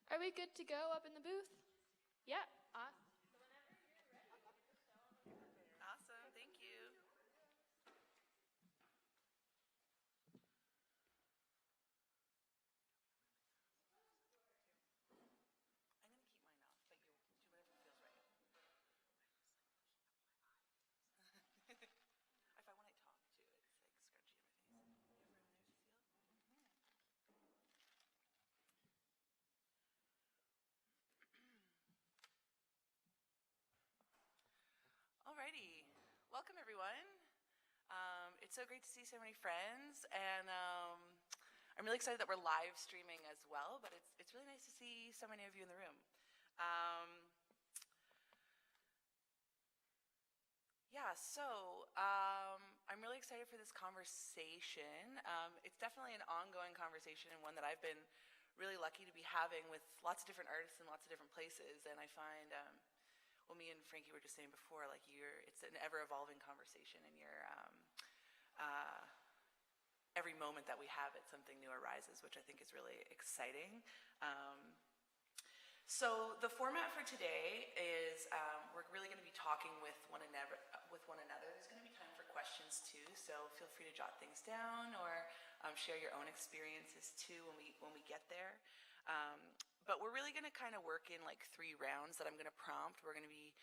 Are we good to go up in the booth? Yeah. Awesome, thank you. I'm going to keep mine off, but you do whatever feels right. If I want to talk too, it's like scrunchy on my face. You have room there, Cecile? Alrighty, welcome everyone. It's so great to see so many friends, and I'm really excited that we're live streaming as well, but it's really nice to see so many of you in the room. I'm really excited for this conversation. It's definitely an ongoing conversation and one that I've been really lucky to be having with lots of different artists in lots of different places, and I find well, me and Frankie were just saying before, like it's an ever-evolving conversation, and every moment that we have it, something new arises, which I think is really exciting. So the format for today is we're really going to be talking with one another. There's going to be time for questions too, so feel free to jot things down or share your own experiences too when we get there. But we're really going to kind of work in like 3 rounds that I'm going to prompt. We're going to be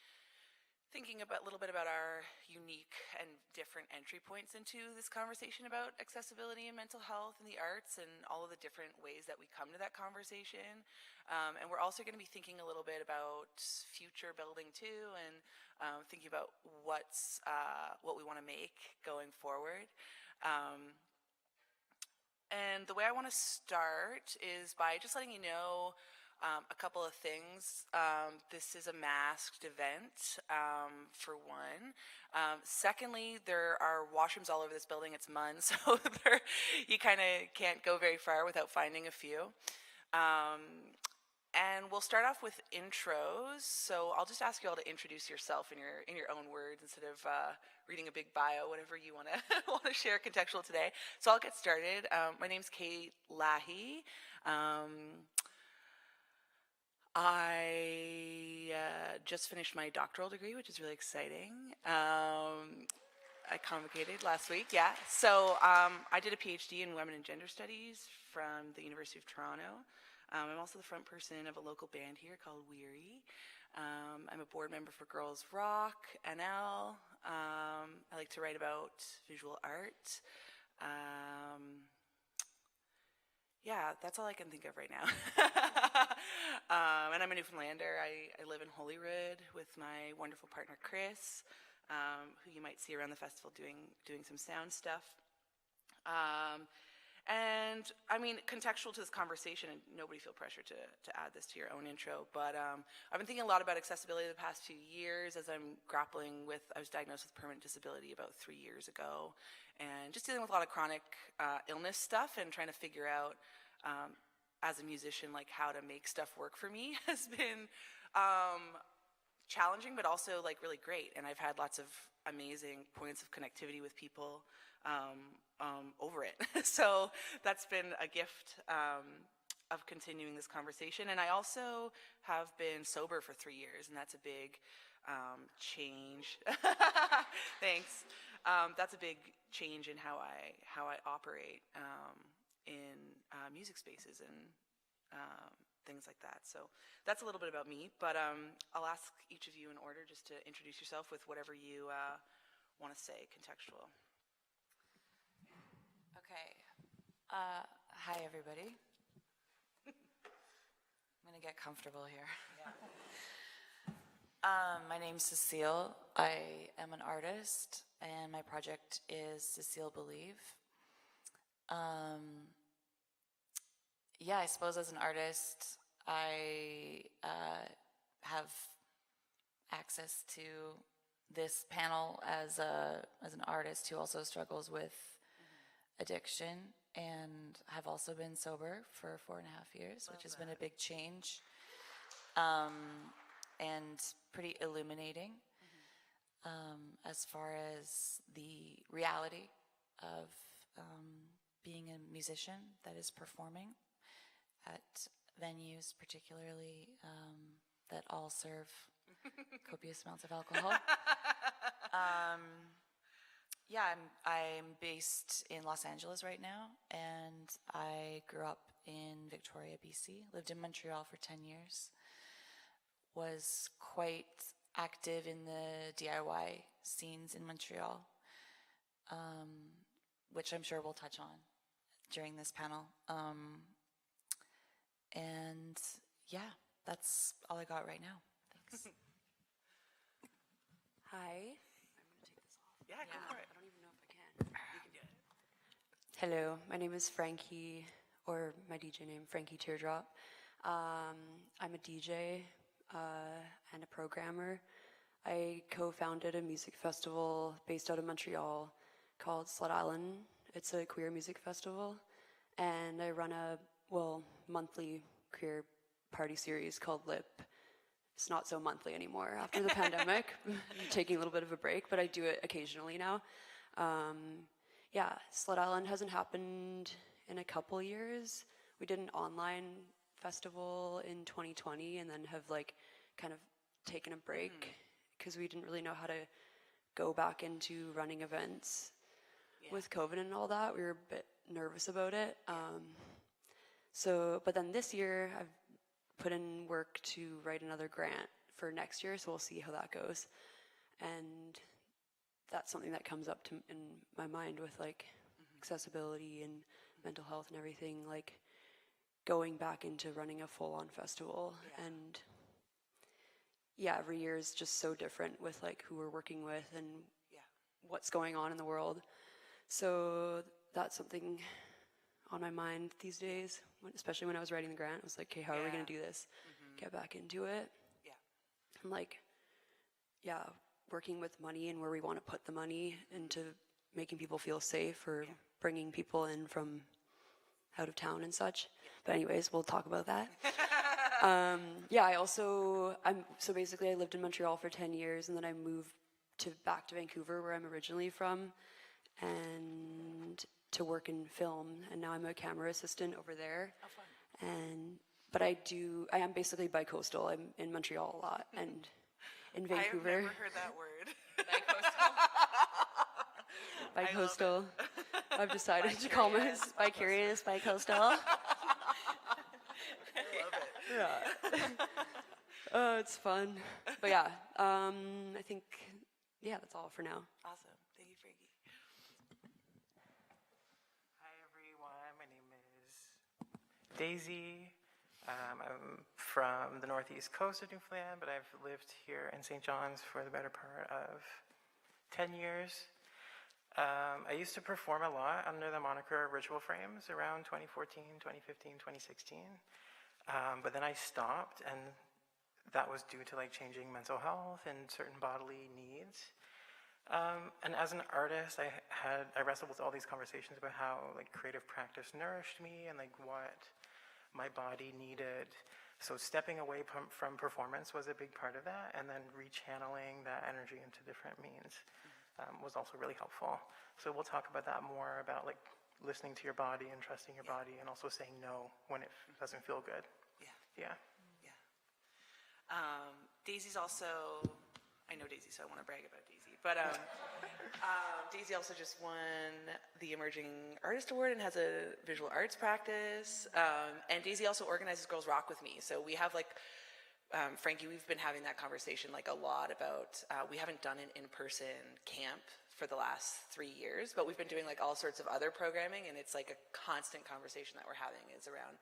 thinking about a little bit about our unique and different entry points into this conversation about accessibility and mental health and the arts and all of the different ways that we come to that conversation. And we're also going to be thinking a little bit about future building too, and thinking about what we want to make going forward. And the way I want to start is by just letting you know a couple of things. This is a masked event, for one. Secondly, there are washrooms all over this building. It's MUN, so you kind of can't go very far without finding a few. And we'll start off with intros. So I'll just ask you all to introduce yourself in your own words instead of reading a big bio, whatever you want to share contextual today. So I'll get started. My name's Lahey. I just finished my doctoral degree, which is really exciting. I convocated last week, yeah. So I did a PhD in Women and Gender Studies from the University of Toronto. I'm also the front person of a local band here called Weary. I'm a board member for Girls Rock, NL. I like to write about visual art. Yeah, that's all I can think of right now. And I'm a Newfoundlander. I live in Holyrood with my wonderful partner, Chris, who you might see around the festival doing some sound stuff. And I mean, contextual to this conversation, and nobody feel pressure to add this to your own intro, but I've been thinking a lot about accessibility the past few years as I'm grappling with, I was diagnosed with permanent disability about 3 years ago, and just dealing with a lot of chronic illness stuff and trying to figure out, as a musician, like how to make stuff work for me has been challenging, but also like really great. And I've had lots of amazing points of connectivity with people over it. So that's been a gift of continuing this conversation. And I also have been sober for 3 years, and that's a big change. Thanks. That's a big change in how I operate in music spaces and things like that. So that's a little bit about me, but I'll ask each of you in order just to introduce yourself with whatever you want to say, contextual. Okay. Hi, everybody. I'm going to get comfortable here. Yeah. My name's Cecile. I am an artist, and my project is Cecile Believe. Yeah, I suppose as an artist, I have access to this panel as an artist who also struggles with addiction, and have also been sober for 4.5 years, which has been a big change, and pretty illuminating as far as the reality of being a musician that is performing at venues, particularly that all serve copious amounts of alcohol. Yeah, I'm based in Los Angeles right now, and I grew up in Victoria, BC. Lived in Montreal for 10 years. Was quite active in the DIY scenes in Montreal, which I'm sure we'll touch on during this panel. And yeah, that's all I got right now. Thanks. Hi. Yeah, go for it. I don't even know if I can. You can do it. Hello, my name is Frankie, or my DJ name, Frankie Teardrop. I'm a DJ and a programmer. I co-founded a music festival based out of Montreal called Slut Island. It's a queer music festival, and I run a, monthly queer party series called LIP. It's not so monthly anymore after the pandemic. I'm taking a little bit of a break, but I do it occasionally now. Yeah, Slut Island hasn't happened in a couple years. We did an online festival in 2020 and then have kind of taken a break because we didn't really know how to go back into running events with COVID and all that. We were a bit nervous about it. But then this year I've put in work to write another grant for next year, so we'll see how that goes. And that's something that comes up in my mind with accessibility and mental health and everything, going back into running a full-on festival. And yeah, every year is just so different with who we're working with and what's going on in the world. So that's something on my mind these days, especially when I was writing the grant. I was like, okay, how are we going to do this? Get back into it. And working with money and where we want to put the money into making people feel safe or bringing people in from out of town and such. But anyways, we'll talk about that. So basically I lived in Montreal for 10 years and then I moved back to Vancouver, where I'm originally from, and to work in film, and now I'm a camera assistant over there. Oh, fun. But I am basically bi-coastal. I'm in Montreal a lot and in Vancouver. I've never heard that word. Bi-coastal. I've decided to call myself bi-curious, bi-coastal. I love it. Oh, it's fun. But yeah, I think, that's all for now. Awesome. Thank you, Frankie. Hi everyone, my name is Daisy. I'm from the northeast coast of Newfoundland, but I've lived here in St. John's for the better part of 10 years. I used to perform a lot under the moniker Ritual Frames around 2014, 2015, 2016. But then I stopped, and that was due to changing mental health and certain bodily needs. And as an artist, I wrestled with all these conversations about how creative practice nourished me and what my body needed. So stepping away from performance was a big part of that, and then rechanneling that energy into different means was also really helpful. So we'll talk about that more, about listening to your body and trusting your body, and also saying no when it doesn't feel good. Yeah. Daisy's also, I know Daisy, so I want to brag about Daisy, but Daisy also just won the Emerging Artist Award and has a visual arts practice, and Daisy also organizes Girls Rock with me, so we have Frankie, we've been having that conversation a lot about, we haven't done an in-person camp for the last 3 years, but we've been doing all sorts of other programming, and it's a constant conversation that we're having is around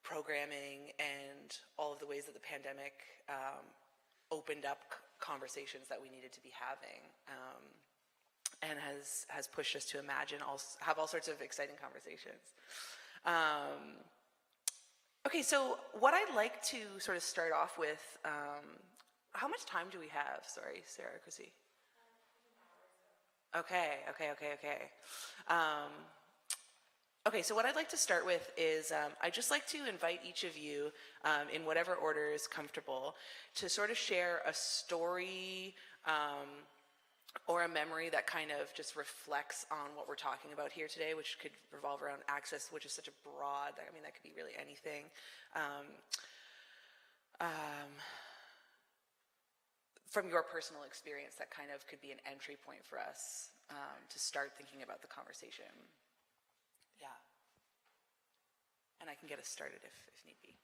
programming and all of the ways that the pandemic opened up conversations that we needed to be having, and has pushed us to imagine, have all sorts of exciting conversations. Okay, so what I'd like to sort of start off with, how much time do we have? Sorry, Sarah, Chrissy. Okay. Okay, so what I'd like to start with is I'd just like to invite each of you, in whatever order is comfortable, to sort of share a story or a memory that kind of just reflects on what we're talking about here today, which could revolve around access, which is such a broad, I mean, that could be really anything. From your personal experience, that kind of could be an entry point for us to start thinking about the conversation. Yeah. And I can get us started if need be.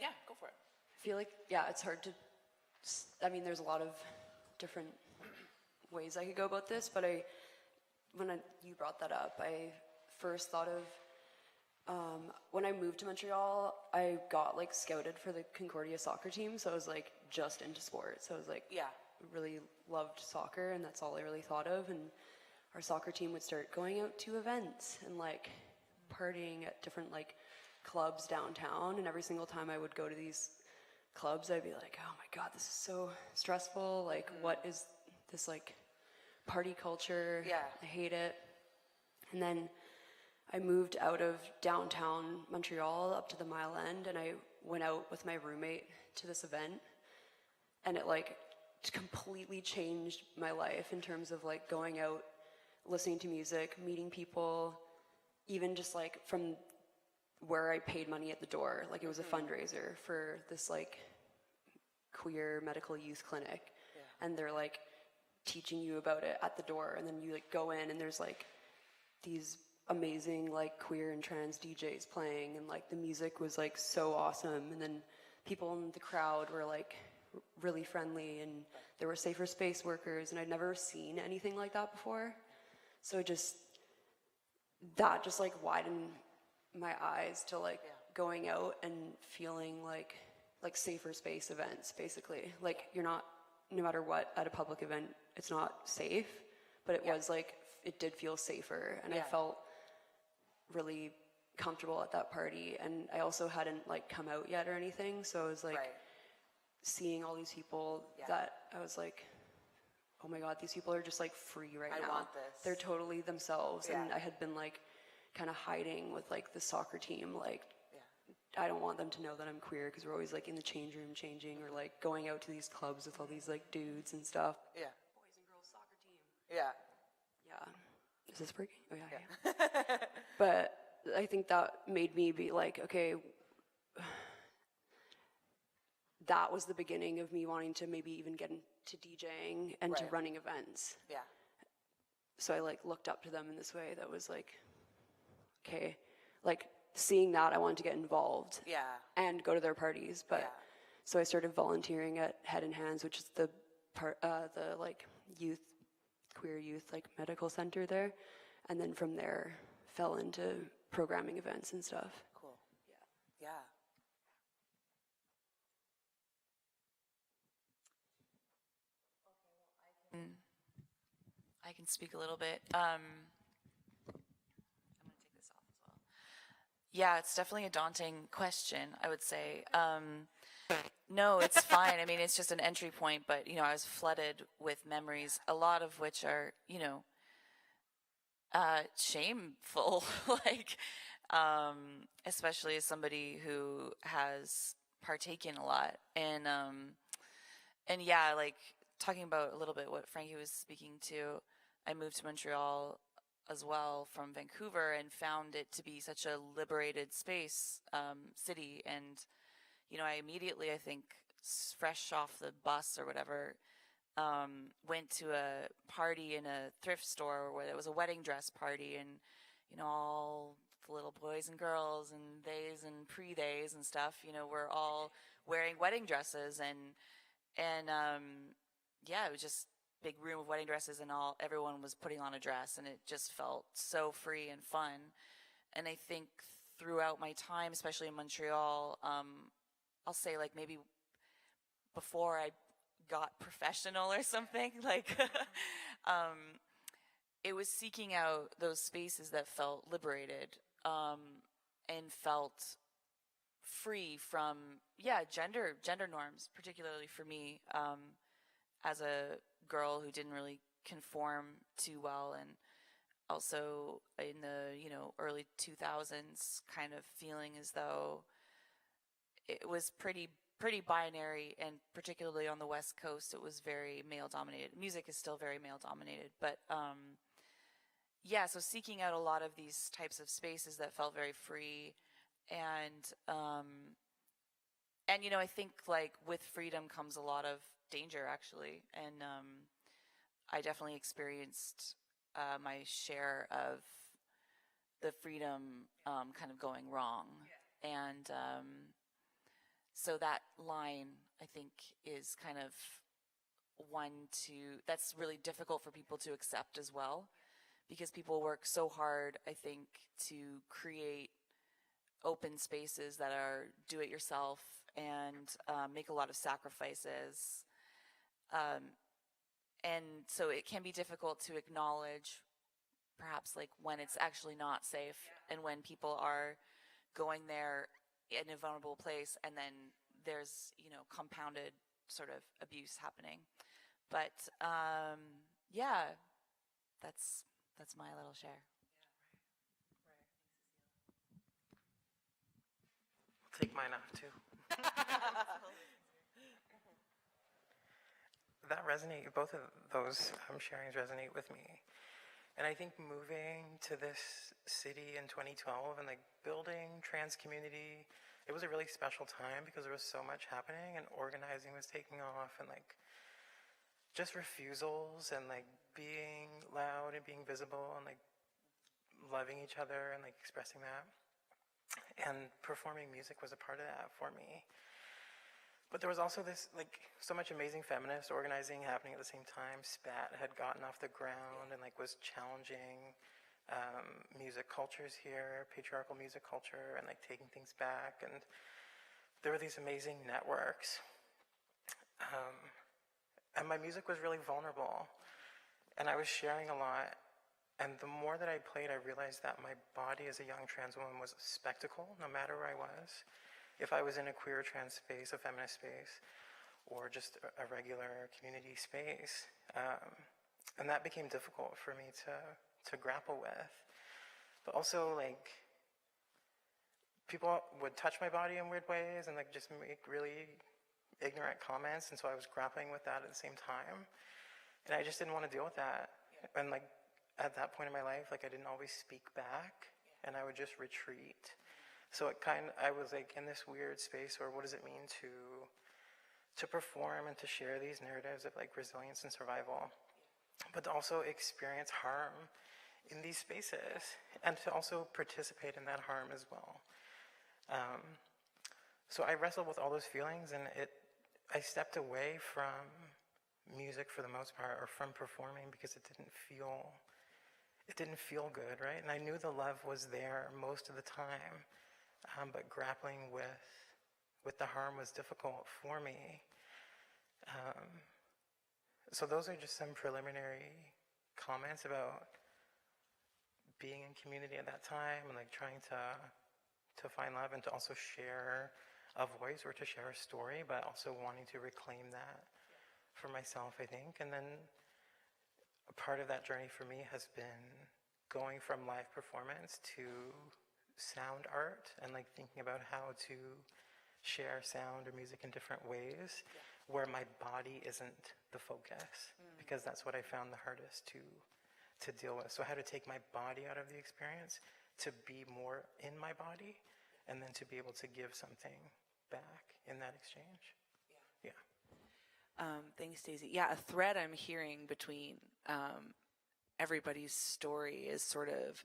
Yeah, go for it. I feel like, yeah, it's hard to, I mean, there's a lot of different ways I could go about this, but you brought that up, I first thought of, when I moved to Montreal, I got like scouted for the Concordia soccer team, so I was like just into sports. So I was like, Yeah. really loved soccer, and that's all I really thought of. And our soccer team would start going out to events and like partying at different like clubs downtown, and every single time I would go to these clubs, I'd be like, oh my God, this is so stressful. Like, what is this like party culture? Yeah. I hate it. And then I moved out of downtown Montreal up to the Mile End, and I went out with my roommate to this event, and it like completely changed my life in terms of like going out, listening to music, meeting people, even just like from where I paid money at the door. Like, it was a fundraiser for this like queer medical youth clinic, and they're like teaching you about it at the door, and then you like go in and there's like these amazing like queer and trans DJs playing, and like the music was like so awesome, and then people in the crowd were like really friendly, and there were safer space workers, and I'd never seen anything like that before. So that just like widened my eyes to like going out and feeling like safer space events, basically. Like, you're not, no matter what, at a public event, it's not safe, but it was like, it did feel safer, and I felt really comfortable at that party. And I also hadn't like come out yet or anything, so I was like seeing all these people that I was like, oh my God, these people are just like free right now. I want this. They're totally themselves. And I had been like kind of hiding with like the soccer team, like I don't want them to know that I'm queer, because we're always like in the change room changing, or like going out to these clubs with all these like dudes and stuff. Yeah. Boys and girls soccer team. Yeah. Yeah. Is this breaking? Oh yeah. But I think that made me be like, okay, that was the beginning of me wanting to maybe even get into DJing and to running events. Yeah. So I like looked up to them in this way that was like, okay, like seeing that, I wanted to get involved. Yeah. And go to their parties. But so I started volunteering at Head and Hands, which is the like queer youth like medical center there, and then from there fell into programming events and stuff. Cool. Yeah. I can speak a little bit. I'm going to take this off as well. Yeah, it's definitely a daunting question, I would say. No, it's fine. I mean, it's just an entry point, but, you know, I was flooded with memories, a lot of which are, you know, shameful, like, especially as somebody who has partaken a lot. And yeah, like, talking about a little bit what Frankie was speaking to, I moved to Montreal as well from Vancouver and found it to be such a liberated space, city. And, you know, I immediately, I think, fresh off the bus or whatever, went to a party in a thrift store where there was a wedding dress party, and, you know, all the little boys and girls and theys and pre-theys and stuff, you know, were all wearing wedding dresses, and yeah, it was just big room of wedding dresses, and everyone was putting on a dress, and it just felt so free and fun. And I think throughout my time, especially in Montreal, I'll say like maybe before I got professional or something, like it was seeking out those spaces that felt liberated, and felt free from gender norms, particularly for me, as a girl who didn't really conform too well, and also in the, you know, early 2000s, kind of feeling as though it was pretty pretty binary, and particularly on the West Coast, it was very male dominated. Music is still very male dominated, but yeah, so seeking out a lot of these types of spaces that felt very free, and you know, I think like with freedom comes a lot of danger, actually, and I definitely experienced my share of the freedom kind of going wrong, and so that line, I think, is kind of one that's really difficult for people to accept as well, because people work so hard, I think, to create open spaces that are do-it-yourself and make a lot of sacrifices. And so it can be difficult to acknowledge perhaps like when it's actually not safe, and when people are going there in a vulnerable place, and then there's, you know, compounded sort of abuse happening. But yeah, that's my little share. I'll take mine off too. That resonate, both of those sharings resonate with me. And I think moving to this city in 2012 and like building trans community, it was a really special time because there was so much happening and organizing was taking off, and like just refusals and like being loud and being visible and like loving each other and like expressing that. And performing music was a part of that for me. But there was also this, like, so much amazing feminist organizing happening at the same time. SPAT had gotten off the ground and, like, was challenging music cultures here, patriarchal music culture, and, like, taking things back. And there were these amazing networks. And my music was really vulnerable. And I was sharing a lot. And the more that I played, I realized that my body as a young trans woman was a spectacle, no matter where I was. If I was in a queer trans space, a feminist space, or just a regular community space. And that became difficult for me to grapple with. But also, like, people would touch my body in weird ways and like just make really ignorant comments, and so I was grappling with that at the same time. And I just didn't want to deal with that. And like at that point in my life, like I didn't always speak back, and I would just retreat. So I was like in this weird space where what does it mean to perform and to share these narratives of like resilience and survival, but to also experience harm in these spaces and to also participate in that harm as well. So I wrestled with all those feelings, and I stepped away from music for the most part, or from performing, because it didn't feel good, right? And I knew the love was there most of the time. But grappling with the harm was difficult for me. So those are just some preliminary comments about being in community at that time, and like trying to find love and to also share a voice or to share a story, but also wanting to reclaim that for myself, I think. And then a part of that journey for me has been going from live performance to sound art, and like thinking about how to share sound or music in different ways where my body isn't the focus, because that's what I found the hardest to deal with. So how to take my body out of the experience to be more in my body, and then to be able to give something back in that exchange. Yeah. Thanks, Daisy. Yeah, a thread I'm hearing between everybody's story is sort of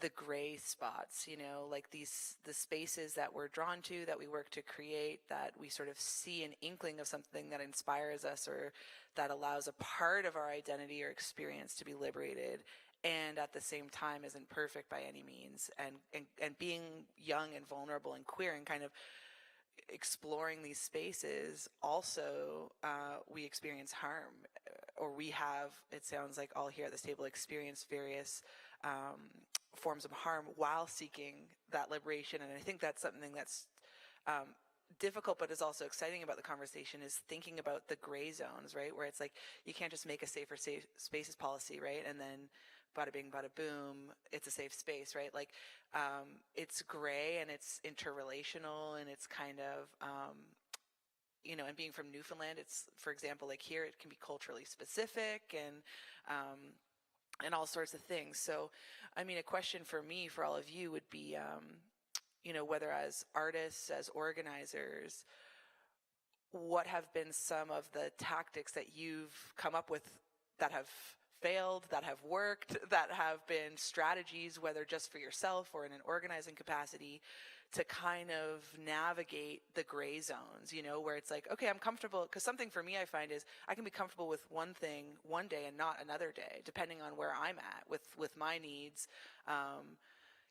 the gray spots, you know, like the spaces that we're drawn to, that we work to create, that we sort of see an inkling of something that inspires us or that allows a part of our identity or experience to be liberated, and at the same time isn't perfect by any means. And being young and vulnerable and queer and kind of exploring these spaces, also we experience harm, or we have, it sounds like all here at this table, experienced various forms of harm while seeking that liberation. And I think that's something that's difficult, but is also exciting about the conversation, is thinking about the gray zones, right? Where it's like, you can't just make a safer spaces policy, right? And then bada bing, bada boom, it's a safe space, right? Like, it's gray and it's interrelational and it's kind of, and being from Newfoundland, it's, for example, like here, it can be culturally specific and all sorts of things. So, I mean, a question for me, for all of you would be, whether as artists, as organizers, what have been some of the tactics that you've come up with that have failed, that have worked, that have been strategies, whether just for yourself or in an organizing capacity, to kind of navigate the gray zones, where it's like, okay, I'm comfortable, because something for me I find is I can be comfortable with one thing one day and not another day, depending on where I'm at with my needs.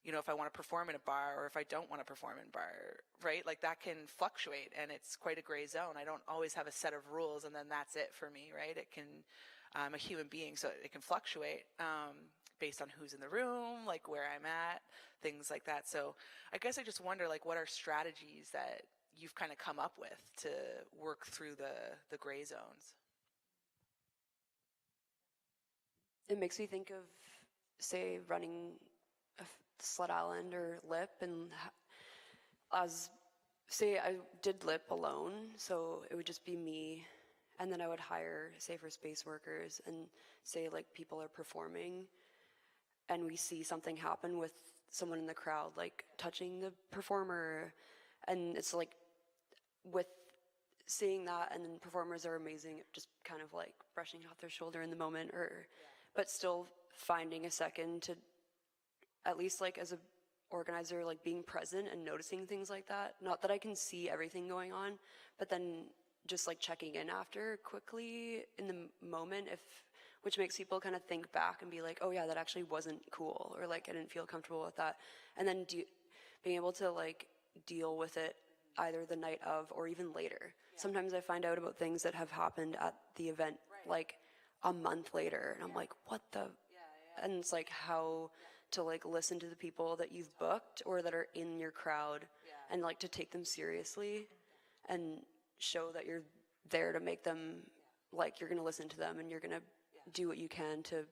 If I want to perform in a bar or if I don't want to perform in a bar, right? Like that can fluctuate and it's quite a gray zone. I don't always have a set of rules and then that's it for me, right? It can, I'm a human being, so it can fluctuate based on who's in the room, like where I'm at, things like that. So I guess I just wonder, like, what are strategies that you've kind of come up with to work through the gray zones? It makes me think of, say, running a Sled Island or Lip, and say I did Lip alone, so it would just be me, and then I would hire safer space workers, and say like people are performing, and we see something happen with someone in the crowd, like touching the performer, and it's like with seeing that, and then performers are amazing at just kind of like brushing off their shoulder in the moment, but still finding a second to, at least like as a organizer, like being present and noticing things like that. Not that I can see everything going on, but then just like checking in after quickly in the moment, which makes people kind of think back and be like, oh yeah, that actually wasn't cool, or like I didn't feel comfortable with that. And then being able to like deal with it either the night of or even later. Yeah. Sometimes I find out about things that have happened at the event like a month later, and I'm like, what the? And it's like how to like listen to the people that you've booked or that are in your crowd, and like to take them seriously and show that you're there to make them like you're going to listen to them and you're going to do what you can to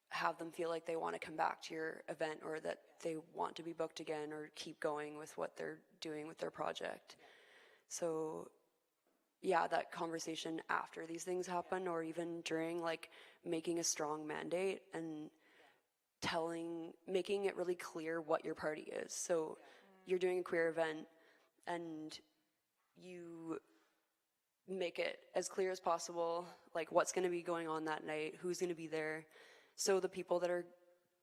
have them feel like they want to come back to your event, or that they want to be booked again or keep going with what they're doing with their project. So yeah, that conversation after these things happen, or even during, like making a strong mandate and making it really clear what your party is. So you're doing a queer event and you make it as clear as possible, like what's going to be going on that night, who's going to be there. So the people that are,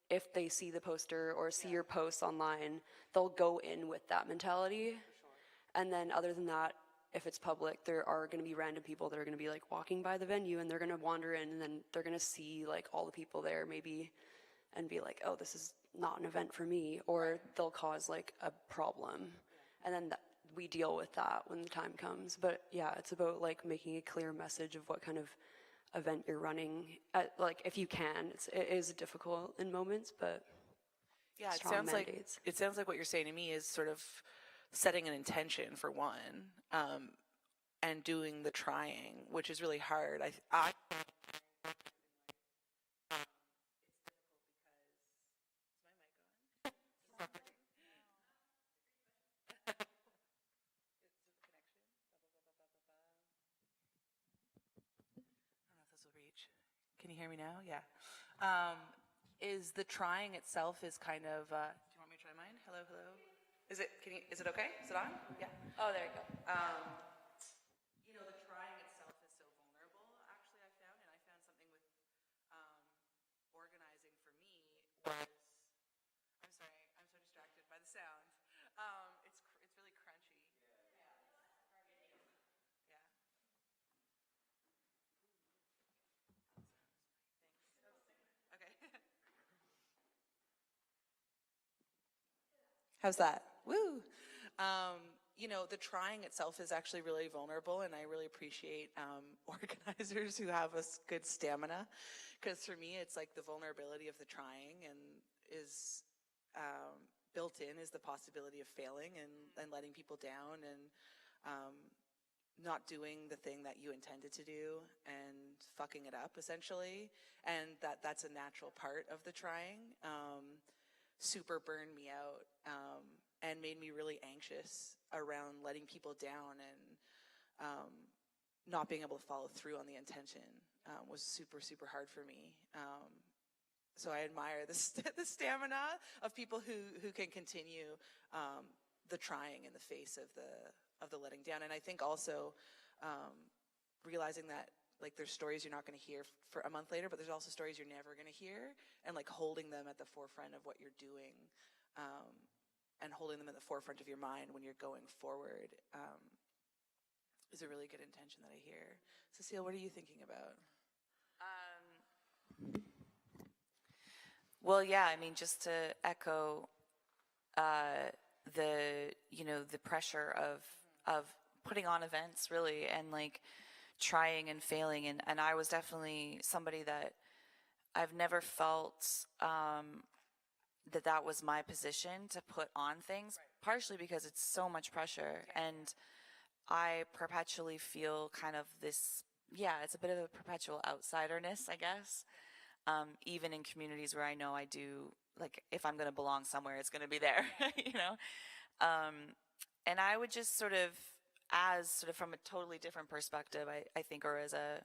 if they see the poster or see your posts online, they'll go in with that mentality. And then other than that, if it's public, there are going to be random people that are going to be like walking by the venue, and they're going to wander in, and then they're going to see like all the people there maybe and be like, oh, this is not an event for me, or they'll cause like a problem. And then we deal with that when the time comes. But yeah, it's about like making a clear message of what kind of event you're running. Like if you can, it is difficult in moments, but yeah, it sounds like what you're saying to me is sort of setting an intention for one, and doing the trying, which is really hard. I Can you hear me now? Yeah. Is the trying itself is kind of, do you want me to try mine? Hello, hello? Is it okay? Is it on? Yeah. Oh, there you go. The trying itself is so vulnerable, actually, I found, and I found something with organizing for me was, I'm sorry, I'm so distracted by the sound. It's really crunchy. Yeah. Okay. How's that? Woo! The trying itself is actually really vulnerable, and I really appreciate organizers who have a good stamina, because for me, it's like the vulnerability of the trying and is built in is the possibility of failing and letting people down, and not doing the thing that you intended to do and fucking it up, essentially. And that's a natural part of the trying. Super burned me out, and made me really anxious around letting people down, and not being able to follow through on the intention was super, super hard for me. So I admire the stamina of people who can continue the trying in the face of the letting down. And I think also realizing that, like, there's stories you're not going to hear for a month later, but there's also stories you're never going to hear, and like holding them at the forefront of what you're doing, and holding them at the forefront of your mind when you're going forward, is a really good intention that I hear. Cecile, what are you thinking about? Well, yeah, I mean, just to echo the pressure of putting on events, really, and like trying and failing, and I was definitely somebody that I've never felt that was my position to put on things, partially because it's so much pressure, and I perpetually feel kind of this, it's a bit of a perpetual outsiderness, I guess. Even in communities where I know I do, like, if I'm going to belong somewhere, it's going to be there, you know? And I would just sort of from a totally different perspective, I think, or as a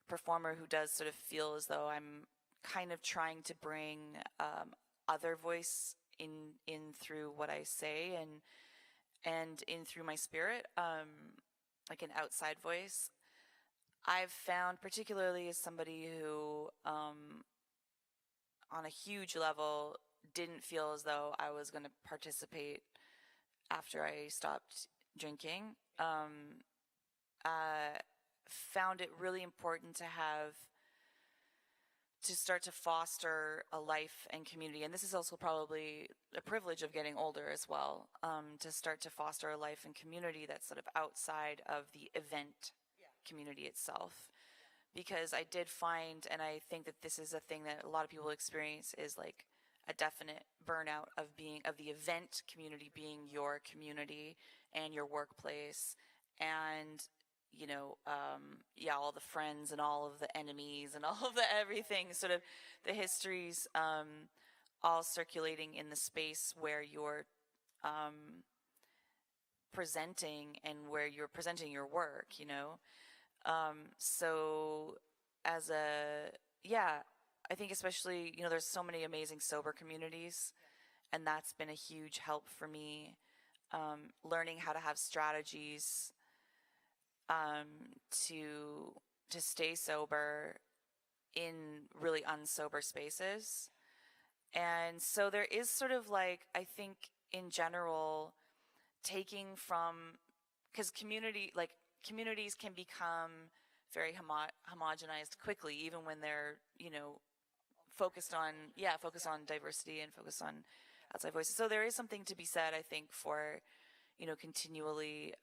performer who does sort of feel as though I'm kind of trying to bring other voice in through what I say and in through my spirit, like an outside voice. I've found, particularly as somebody who, on a huge level, didn't feel as though I was going to participate after I stopped drinking, found it really important to start to foster a life and community. And this is also probably a privilege of getting older as well, to start to foster a life and community that's sort of outside of the event community itself. Because I did find, and I think that this is a thing that a lot of people experience, is like a definite burnout of the event community being your community and your workplace, and all the friends and all of the enemies and all of the everything, sort of the histories, all circulating in the space where you're presenting and where you're presenting your work, so as I think especially, there's so many amazing sober communities, and that's been a huge help for me, learning how to have strategies to stay sober in really unsober spaces. And so there is sort of like, I think in general, taking from, because communities can become very homogenized quickly, even when they're, focused on diversity and focused on outside voices. So there is something to be said, I think, for, continually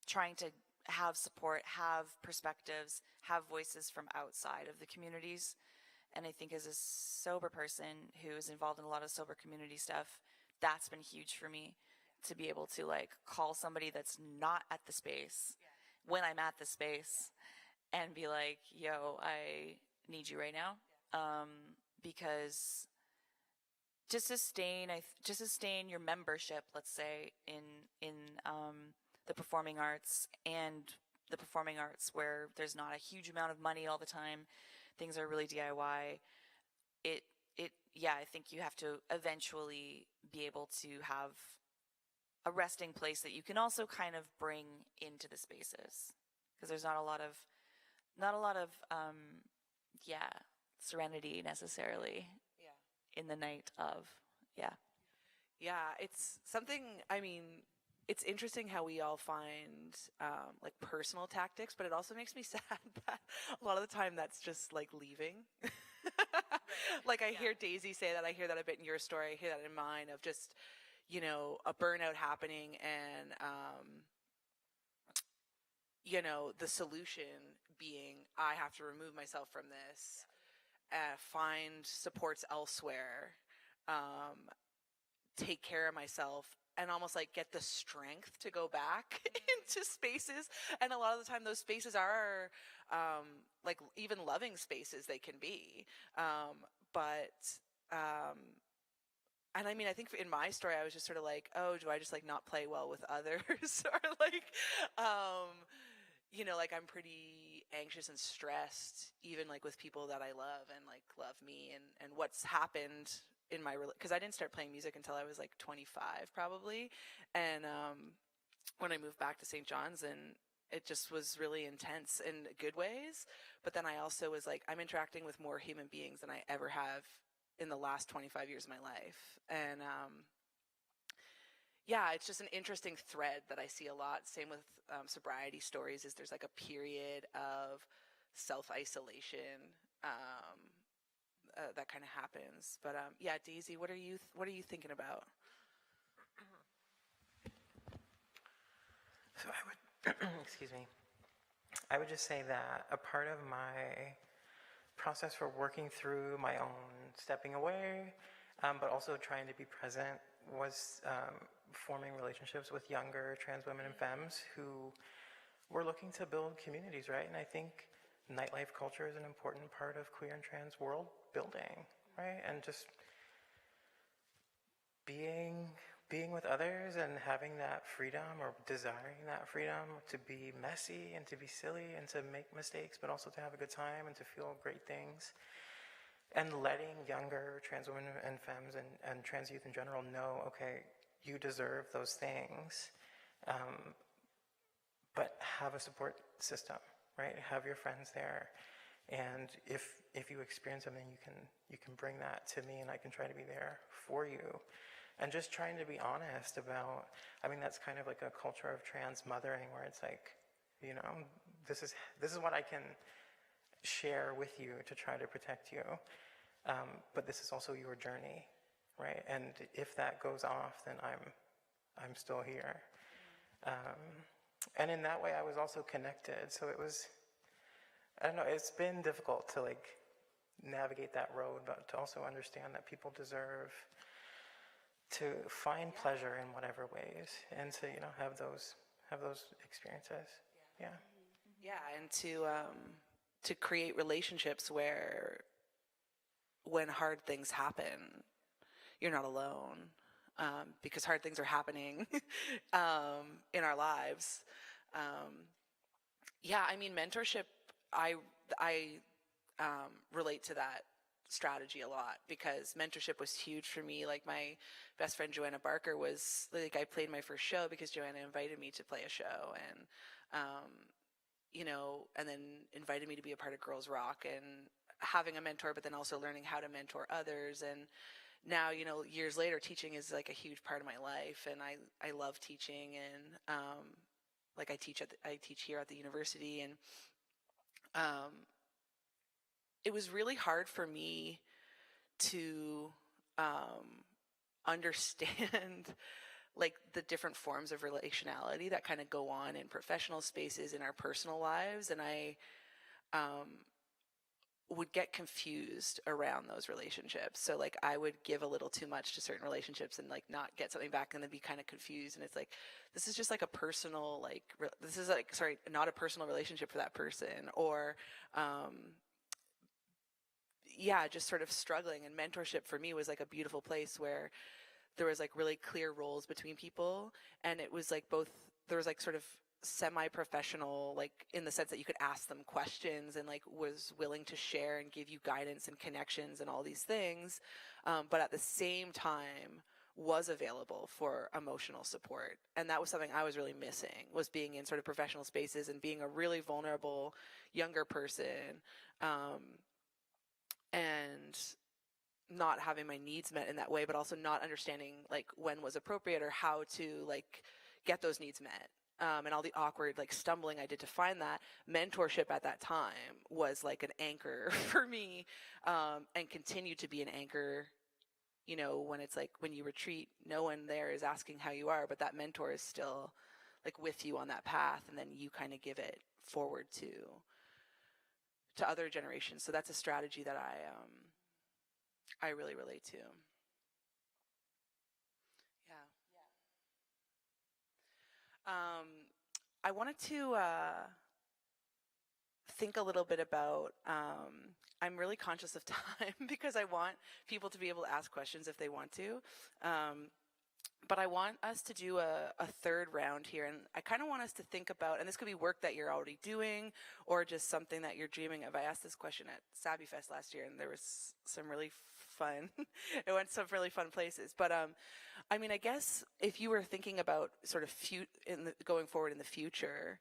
trying to have support, have perspectives, have voices from outside of the communities. And I think as a sober person who is involved in a lot of sober community stuff, that's been huge for me, to be able to like call somebody that's not at the space when I'm at the space and be like, yo, I need you right now. Because to sustain your membership, let's say, in the performing arts, and the performing arts where there's not a huge amount of money all the time, things are really DIY. I think you have to eventually be able to have a resting place that you can also kind of bring into the spaces, because there's not a lot of serenity necessarily in the night of it's something, I mean, it's interesting how we all find like personal tactics, but it also makes me sad that a lot of the time that's just like leaving. Like I hear Daisy say that, I hear that a bit in your story, I hear that in mine, of just, a burnout happening, and the solution being, I have to remove myself from this, find supports elsewhere, take care of myself, and almost like get the strength to go back into spaces. And a lot of the time those spaces are like even loving spaces they can be. And I mean, I think in my story, I was just sort of like, oh, do I just like not play well with others? Or like, you know, like I'm pretty anxious and stressed, even like with people that I love and like love me, and what's happened in my, because I didn't start playing music until I was like 25 probably. And when I moved back to St. John's, and it just was really intense in good ways. But then I also was like, I'm interacting with more human beings than I ever have in the last 25 years of my life. And yeah, it's just an interesting thread that I see a lot. Same with sobriety stories, is there's like a period of self-isolation that kind of happens. But yeah, Daisy, what are you thinking about? So I would, excuse me, I would just say that a part of my process for working through my own stepping away, but also trying to be present, was forming relationships with younger trans women and femmes who were looking to build communities, right? And I think nightlife culture is an important part of queer and trans world building, right? And just being with others and having that freedom, or desiring that freedom, to be messy and to be silly and to make mistakes, but also to have a good time and to feel great things. And letting younger trans women and femmes and trans youth in general know, okay, you deserve those things, but have a support system, right? Have your friends there. And if you experience something, you can bring that to me, and I can try to be there for you. And just trying to be honest about, I mean, that's kind of like a culture of trans mothering, where it's like, you know, this is what I can share with you to try to protect you. But this is also your journey, right? And if that goes off, then I'm still here. And in that way, I was also connected. So it was, I don't know, it's been difficult to like navigate that road, but to also understand that people deserve to find pleasure in whatever ways, and to, you know, have those experiences. Yeah. Yeah, and to create relationships where, when hard things happen, you're not alone, because hard things are happening in our lives. Yeah, I mean, mentorship, I relate to that strategy a lot, because mentorship was huge for me. Like, my best friend Joanna Barker was like, I played my first show because Joanna invited me to play a show, and you know, and then invited me to be a part of Girls Rock, and having a mentor, but then also learning how to mentor others. And now, you know, years later, teaching is like a huge part of my life, and I love teaching, and like I teach here at the university, and it was really hard for me to understand like the different forms of relationality that kind of go on in professional spaces, in our personal lives. And I would get confused around those relationships. So like I would give a little too much to certain relationships and like not get something back, and then be kind of confused. And it's like, this is just like a personal, like, this is like, sorry, not a personal relationship for that person. Or, yeah, just sort of struggling. And mentorship for me was like a beautiful place where there was like really clear roles between people. And it was like both, there was like sort of semi-professional, like in the sense that you could ask them questions and like was willing to share and give you guidance and connections and all these things. But at the same time was available for emotional support. And that was something I was really missing, was being in sort of professional spaces and being a really vulnerable younger person. And not having my needs met in that way, but also not understanding like when was appropriate or how to like get those needs met. And all the awkward like stumbling I did to find that. Mentorship at that time was like an anchor for me, and continued to be an anchor. You know, when it's like, when you retreat, no one there is asking how you are, but that mentor is still like with you on that path, and then you kind of give it forward to other generations. So that's a strategy that I really relate to. Yeah. I wanted to think a little bit about, I'm really conscious of time because I want people to be able to ask questions if they want to. But I want us to do a third round here, and I kind of want us to think about, and this could be work that you're already doing or just something that you're dreaming of. I asked this question at Sabby Fest last year, and there was some really fun, it went to some really fun places. But I mean, I guess if you were thinking about sort of going forward in the future,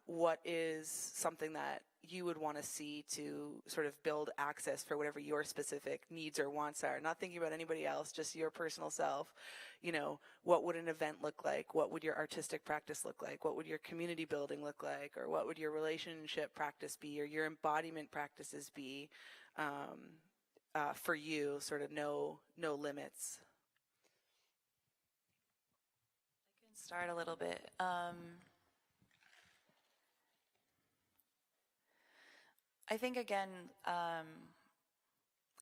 what is something that you would want to see to sort of build access for whatever your specific needs or wants are? Not thinking about anybody else, just your personal self. You know, what would an event look like? What would your artistic practice look like? What would your community building look like? Or what would your relationship practice be? Or your embodiment practices be for you? Sort of no limits. I can start a little bit. I think, again,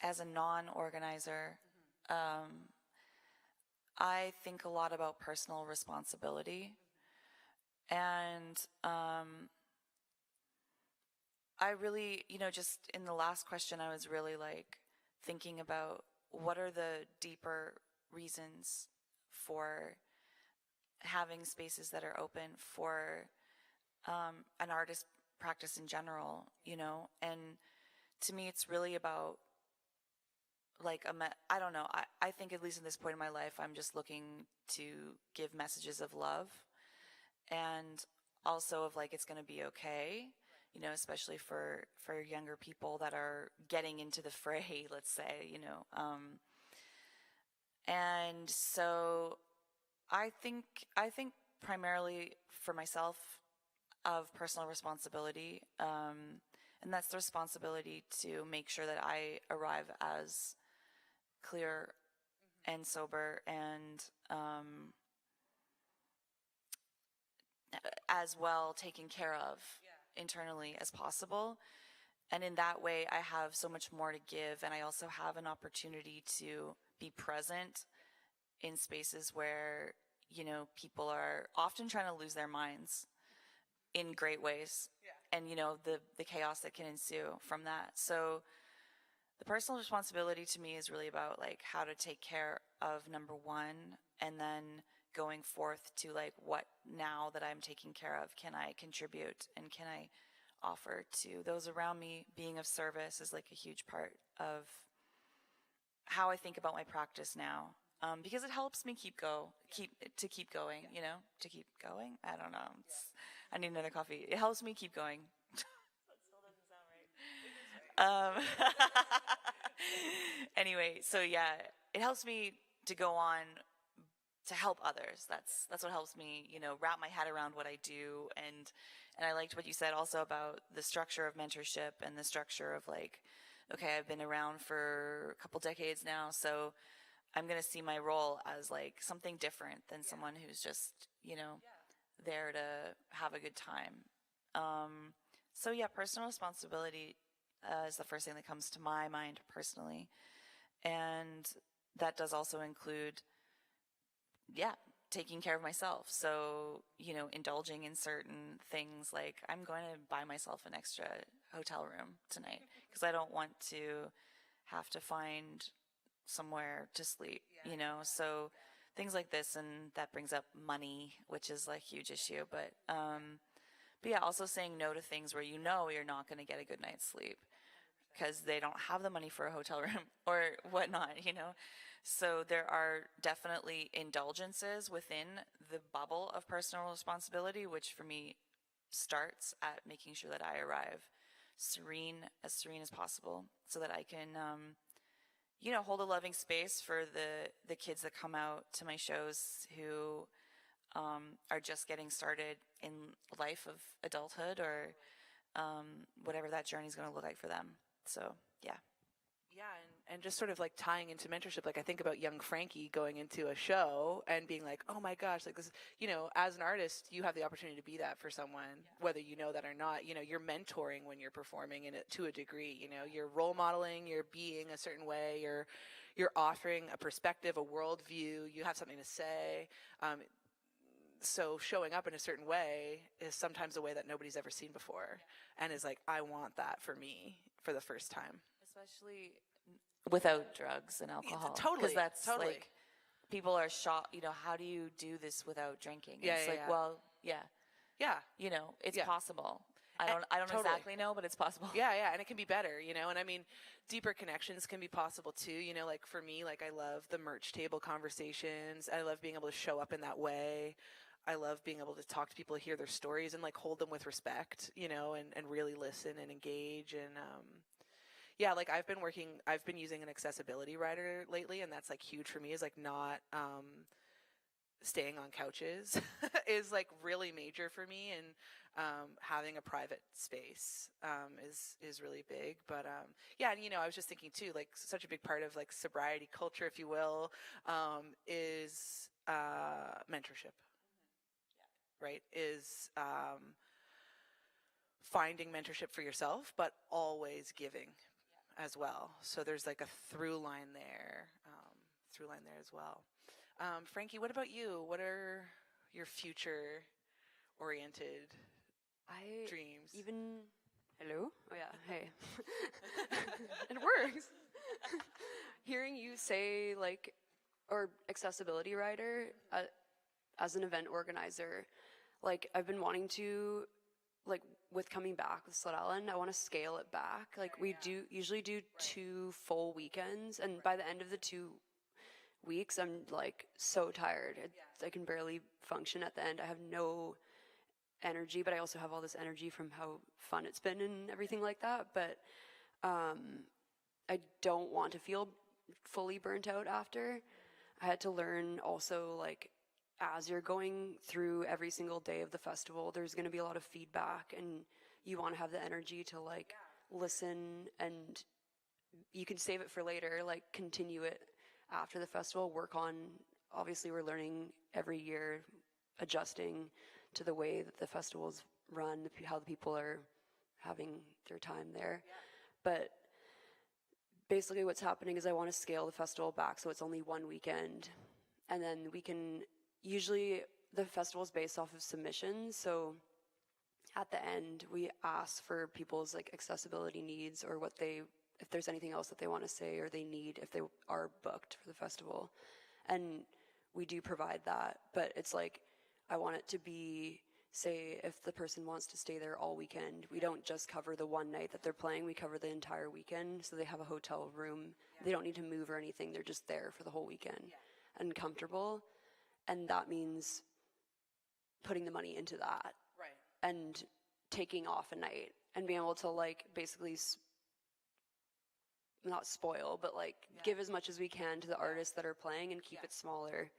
as a non-organizer, I think a lot about personal responsibility. And I really, just in the last question, I was really like thinking about what are the deeper reasons for having spaces that are open for an artist practice in general, and to me it's really about like I don't know, I think at least in this point in my life I'm just looking to give messages of love and also of like it's going to be okay, especially for younger people that are getting into the fray, let's say, and so I think primarily for myself of personal responsibility, and that's the responsibility to make sure that I arrive as clear and sober and as well taken care of internally as possible. And in that way, I have so much more to give, and I also have an opportunity to be present in spaces where, people are often trying to lose their minds in great ways, and the chaos that can ensue from that. So the personal responsibility to me is really about like how to take care of number one, and then going forth to like what now that I'm taking care of can I contribute and can I offer to those around me. Being of service is like a huge part of how I think about my practice now. Because it helps me keep going, to keep going. I don't know. I need another coffee. It helps me keep going. That still doesn't sound right. Anyway, so yeah, it helps me to go on to help others. That's what helps me, wrap my head around what I do. And I liked what you said also about the structure of mentorship and the structure of like, okay, I've been around for a couple decades now, so I'm going to see my role as like something different than someone who's just, there to have a good time. So yeah, personal responsibility is the first thing that comes to my mind personally. And that does also include, taking care of myself. So, indulging in certain things, like I'm going to buy myself an extra hotel room tonight because I don't want to have to find somewhere to sleep, so things like this. And that brings up money, which is like a huge issue, but yeah, also saying no to things where you're not going to get a good night's sleep because they don't have the money for a hotel room or whatnot, so there are definitely indulgences within the bubble of personal responsibility, which for me starts at making sure that I arrive serene as possible so that I can hold a loving space for the kids that come out to my shows who are just getting started in life of adulthood or whatever that journey is going to look like for them. So, yeah. Yeah, and just sort of like tying into mentorship, like I think about young Frankie going into a show and being like, oh my gosh, like this, as an artist, you have the opportunity to be that for someone, whether you know that or not. You're mentoring when you're performing to a degree, you're role modeling, you're being a certain way, you're offering a perspective, a worldview, you have something to say. so showing up in a certain way is sometimes a way that nobody's ever seen before, and is like, I want that for me for the first time. Especially without drugs and alcohol. Totally, Because that's totally. like, people are shocked, how do you do this without drinking? Yeah, It's yeah, like, yeah. well, yeah, Yeah, it's Yeah. possible. I don't totally. exactly know, but it's possible. yeah, and it can be better, and I mean, deeper connections can be possible too, like for me, like I love the merch table conversations. I love being able to show up in that way. I love being able to talk to people, hear their stories, and like hold them with respect, and really listen and engage. And yeah, like I've been using an accessibility writer lately, and that's like huge for me, is like not staying on couches is like really major for me, and having a private space is really big. But yeah, and I was just thinking too, like such a big part of like sobriety culture, if you will, is mentorship. Right? Is finding mentorship for yourself, but always giving as well. So there's like a through line there as well. Frankie, what about you? What are your future-oriented dreams? Hello? Oh yeah, hey. It works. Hearing you say or accessibility writer as an event organizer, I've been wanting to, with coming back with Slut Island, I want to scale it back. We usually do 2 full weekends, and by the end of the 2 weeks, I'm so tired. I can barely function at the end. I have no energy, but I also have all this energy from how fun it's been and everything like that. But I don't want to feel fully burnt out after. I had to learn also, as you're going through every single day of the festival, there's going to be a lot of feedback, and you want to have the energy to listen, and you can save it for later, continue it after the festival, work on, obviously we're learning every year, adjusting to the way that the festivals run, how the people are having their time there. But basically what's happening is I want to scale the festival back so it's only 1 weekend, and then we can, usually the festival is based off of submissions, so at the end we ask for people's accessibility needs, or if there's anything else that they want to say or they need if they are booked for the festival, and we do provide that. But it's I want it to be, say, if the person wants to stay there all weekend, we don't just cover the one night that they're playing, we cover the entire weekend, so they have a hotel room. They don't need to move or anything, they're just there for the whole weekend and comfortable. And that means putting the money into that. Right. And taking off a night and being able to basically not spoil, but give as much as we can to the artists that are playing, and keep it smaller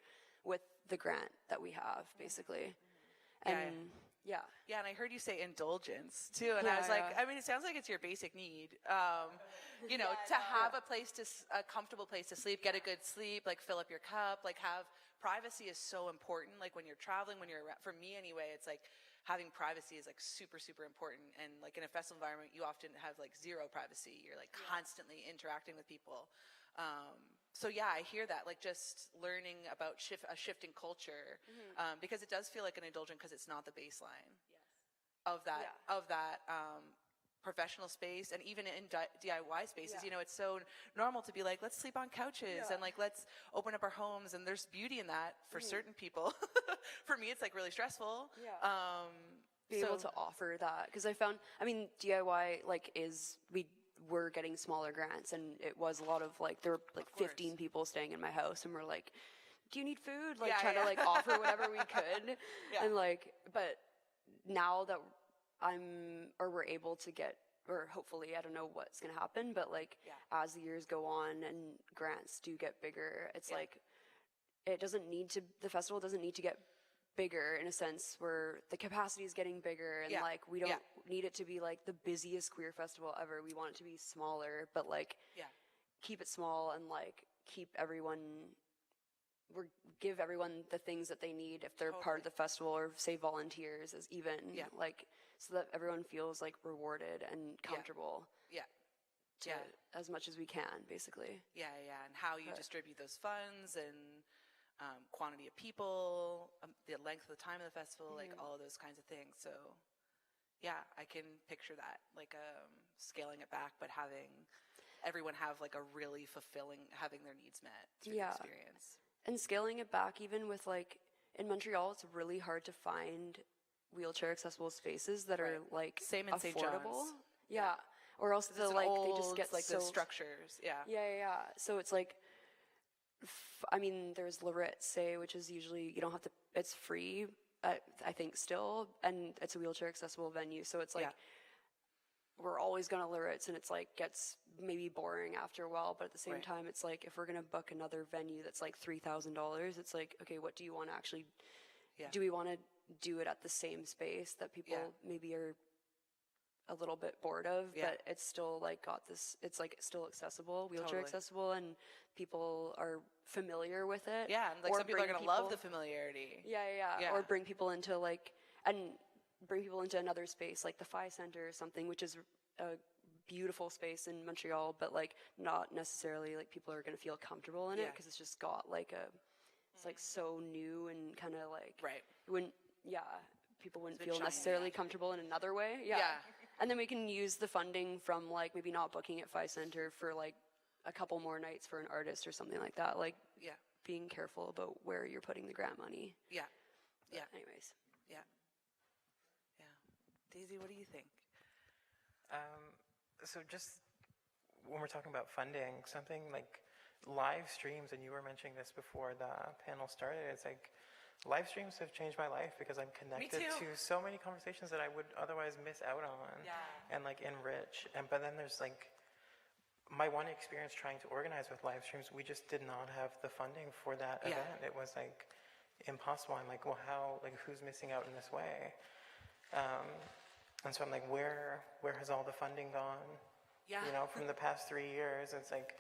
with the grant that we have, basically. And yeah, and I heard you say indulgence too, and I was like, I mean, it sounds like it's your basic need, to have a comfortable place to sleep, get a good sleep, fill up your cup, have privacy is so important. When you're traveling, for me anyway, it's having privacy is super, super important. And in a festival environment, you often have zero privacy. You're constantly interacting with people. So yeah, I hear that, just learning about a shifting culture, because it does feel like an indulgent, because it's not the baseline of that professional space. And even in DIY spaces, it's so normal to be let's sleep on couches and let's open up our homes, and there's beauty in that for certain people. For me, it's really stressful. Be able to offer that, because I found, DIY we're getting smaller grants, and it was a lot of there were 15 people staying in my house, and we're do you need food? Trying to offer whatever we could. And but now that we're able to get, or hopefully, I don't know what's going to happen, but as the years go on and grants do get bigger, it's the festival doesn't need to get bigger, in a sense where the capacity is getting bigger, and we don't need it to be the busiest queer festival ever. We want it to be smaller, but keep it small, and keep everyone, give everyone the things that they need if they're part of the festival, or say volunteers as even, so that everyone feels rewarded and comfortable. As much as we can, basically. And how you distribute those funds, and quantity of people, the length of the time of the festival, like all of those kinds of things. So yeah, I can picture that, like scaling it back, but having everyone have like a really fulfilling, having their needs met through the experience. And scaling it back, even with like, in Montreal, it's really hard to find wheelchair accessible spaces that are like Same in St. affordable. John's. Yeah. Or else It's they just get like so the structures. Yeah. Yeah. So it's like, I mean, there's Lorette, say, which is usually, you don't have to, it's free, I think still, and it's a wheelchair accessible venue. So it's like, we're always going to Lorette's, and it's like, gets maybe boring after a while, but at the same time, it's like, if we're going to book another venue that's like $3,000, it's like, okay, what do you want to actually, do we want to do it at the same space that people maybe are a little bit bored of, but it's still like got this, it's like still accessible, wheelchair accessible, and people are familiar with it. Yeah, and like some people are going to love the familiarity. Yeah. Or bring people into like, and bring people into another space like the Phi Center or something, which is a beautiful space in Montreal, but like not necessarily like people are going to feel comfortable in it because it's just got like it's like so new and kind of like, people wouldn't feel necessarily comfortable in another way. Yeah. And then we can use the funding from like maybe not booking at Phi Center for like a couple more nights for an artist or something like that. Like being careful about where you're putting the grant money. Anyways. Daisy, what do you think? So just when we're talking about funding, something like live streams, and you were mentioning this before the panel started, it's like live streams have changed my life because I'm connected to so many conversations that I would otherwise miss out on and like enrich. But then there's like my one experience trying to organize with live streams, we just did not have the funding for that event. It was like impossible. I'm like, well, who's missing out in this way? And so I'm like, where has all the funding gone? You know, from the past 3 years. It's like,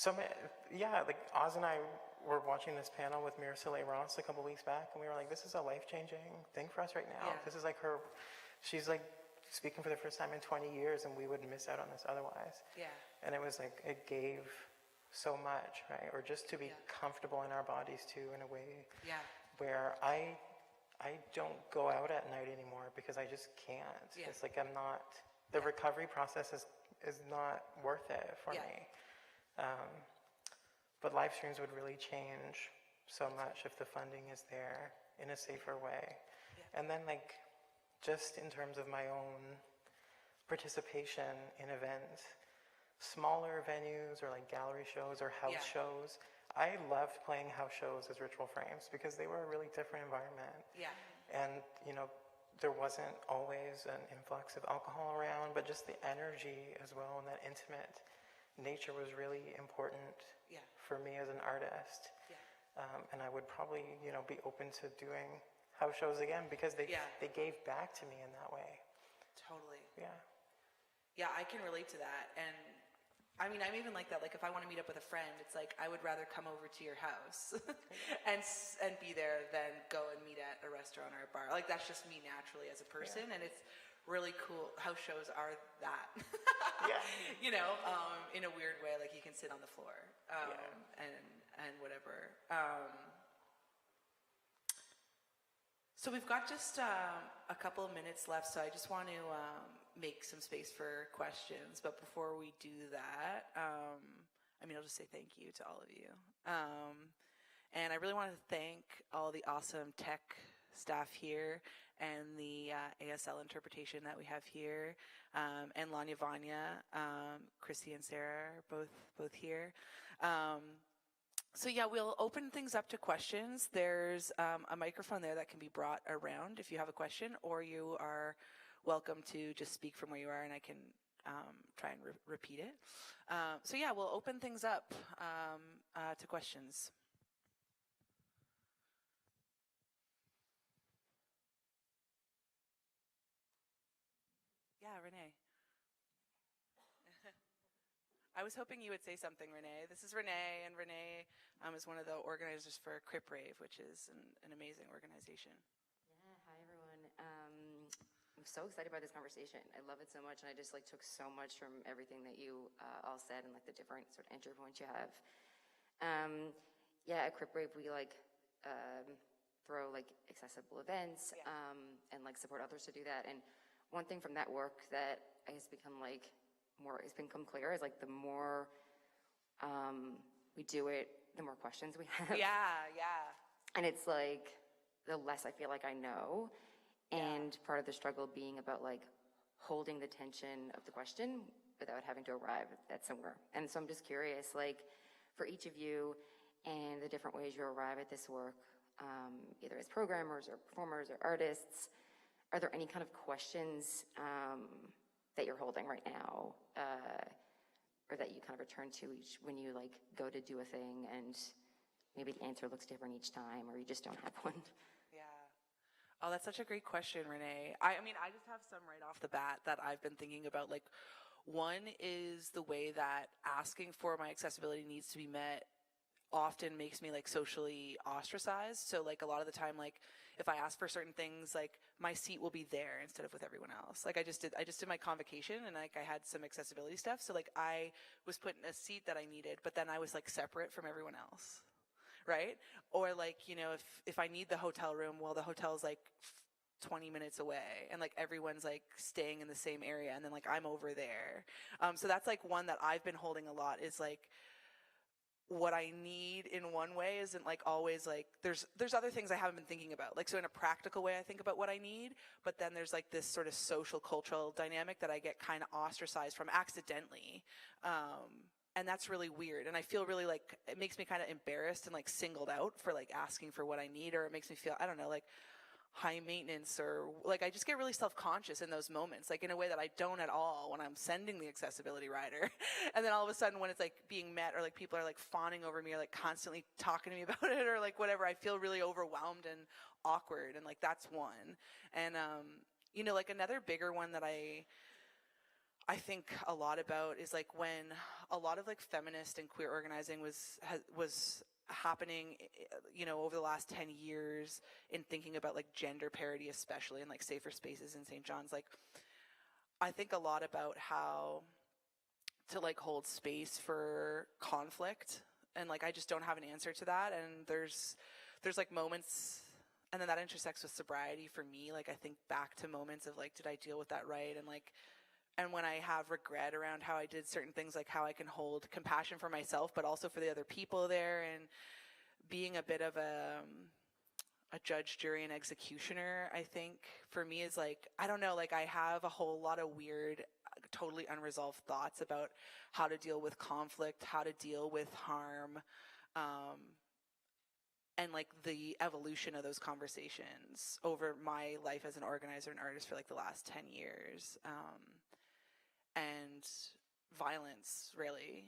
like Oz and I were watching this panel with Cecile Ross a couple weeks back, and we were like, this is a life-changing thing for us right now. This is like she's like speaking for the first time in 20 years, and we would miss out on this otherwise. And it was like, it gave so much, right? Or just to be comfortable in our bodies too, in a way where I don't go out at night anymore because I just can't. It's like the recovery process is not worth it for me. But live streams would really change so much if the funding is there in a safer way. And then like, just in terms of my own participation in events, smaller venues or like gallery shows or house shows, I loved playing house shows as ritual frames because they were a really different environment. And, you know, there wasn't always an influx of alcohol around, but just the energy as well, and that intimate nature was really important for me as an artist. And I would probably, you know, be open to doing house shows again because they gave back to me in that way. Totally. Yeah, I can relate to that. And I mean, I'm even like that. Like, if I want to meet up with a friend, it's like I would rather come over to your house and be there than go and meet at a restaurant or a bar. Like, that's just me naturally as a person, and it's really cool. House shows are that. You know, in a weird way. Like, you can sit on the floor and whatever. So we've got just a couple of minutes left, so I just want to make some space for questions. But before we do that, I mean, I'll just say thank you to all of you. And I really want to thank all the awesome tech staff here and the ASL interpretation that we have here, and Lawnya, Vawnya, Chrissy and Sarah are both here. So yeah, we'll open things up to questions. There's a microphone there that can be brought around if you have a question, or you are welcome to just speak from where you are, and I can try and repeat it. So yeah, we'll open things up to questions. Yeah, Renee. I was hoping you would say something, Renee. This is Renee, and Renee is one of the organizers for Crip Rave, which is an amazing organization. Yeah, hi everyone. I'm so excited about this conversation. I love it so much, and I just took so much from everything that you all said and the different sort of entry points you have. Yeah, at Crip Rave we throw like accessible events and like support others to do that. And one thing from that work that has become like it's become clear is like the more we do it, the more questions we have. Yeah. And it's like the less I feel like I know. And part of the struggle being about like holding the tension of the question without having to arrive at somewhere. And so I'm just curious, like for each of you and the different ways you arrive at this work, either as programmers or performers or artists, are there any kind of questions that you're holding right now, or that you kind of return to when you like go to do a thing and maybe the answer looks different each time, or you just don't have one? Yeah. Oh, that's such a great question, Renee. I mean, I just have some right off the bat that I've been thinking about. Like, one is the way that asking for my accessibility needs to be met often makes me like socially ostracized. So like a lot of the time, like if I ask for certain things, like my seat will be there instead of with everyone else. Like I just did my convocation and like I had some accessibility stuff. So like I was put in a seat that I needed, but then I was like separate from everyone else. Right? Or like, you know, if I need the hotel room, well, the hotel's like 20 minutes away and like everyone's like staying in the same area and then like I'm over there. So that's like one that I've been holding a lot, is like what I need in one way isn't like always like there's other things I haven't been thinking about. Like, so in a practical way I think about what I need, but then there's like this sort of social cultural dynamic that I get kind of ostracized from accidentally. And that's really weird. And I feel really like it makes me kind of embarrassed and like singled out for like asking for what I need, or it makes me feel, I don't know, like high maintenance, or like I just get really self-conscious in those moments, like in a way that I don't at all when I'm sending the accessibility rider. And then all of a sudden when it's like being met, or like people are like fawning over me or like constantly talking to me about it or like whatever, I feel really overwhelmed and awkward. And like that's one. And you know, like another bigger one that I think a lot about is like when a lot of like feminist and queer organizing was happening, you know, over the last 10 years in thinking about like gender parity, especially in like safer spaces in St. John's. Like, I think a lot about how to like hold space for conflict, and like I just don't have an answer to that. And there's like moments, and then that intersects with sobriety for me. Like I think back to moments of like, did I deal with that right? And like, and when I have regret around how I did certain things, like how I can hold compassion for myself, but also for the other people there, and being a bit of a judge, jury, and executioner, I think for me is like, I don't know, like I have a whole lot of weird, totally unresolved thoughts about how to deal with conflict, how to deal with harm, and like the evolution of those conversations over my life as an organizer and artist for like the last 10 years. And violence, really,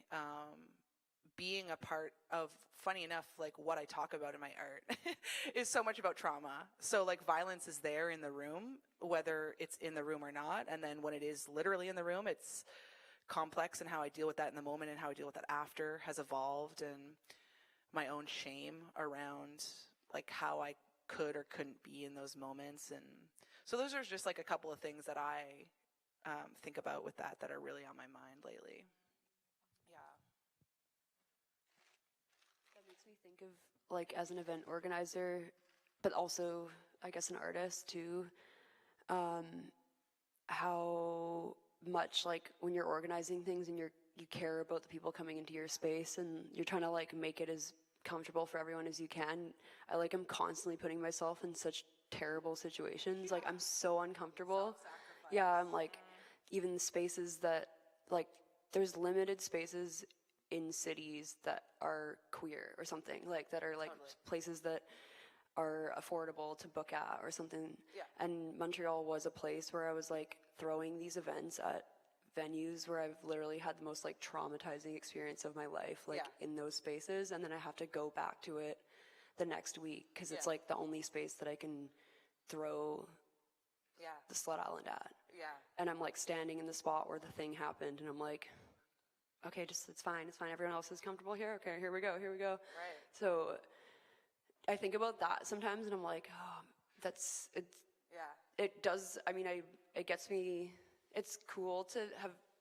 being a part of, funny enough, like what I talk about in my art is so much about trauma. So like violence is there in the room, whether it's in the room or not. And then when it is literally in the room, it's complex, and how I deal with that in the moment and how I deal with that after has evolved, and my own shame around like how I could or couldn't be in those moments. And so those are just like a couple of things that I think about with that are really on my mind lately. Yeah. That makes me think of, like, as an event organizer, but also, I guess, an artist too, how much, like, when you're organizing things and you care about the people coming into your space and you're trying to, like, make it as comfortable for everyone as you can. I'm constantly putting myself in such terrible situations. Like, I'm so uncomfortable. Yeah, I'm like, even spaces that, like, there's limited spaces in cities that are queer or something, like, that are like places that are affordable to book at or something. Yeah. And Montreal was a place where I was like throwing these events at venues where I've literally had the most like traumatizing experience of my life, like in those spaces, and then I have to go back to it the next week because it's like the only space that I can throw the Slut Island at. Yeah. And I'm like standing in the spot where the thing happened, and I'm like, okay, it's fine, everyone else is comfortable here, okay, here we go. Right. So I think about that sometimes, and I'm like, oh, it does, I mean, it gets me, it's cool to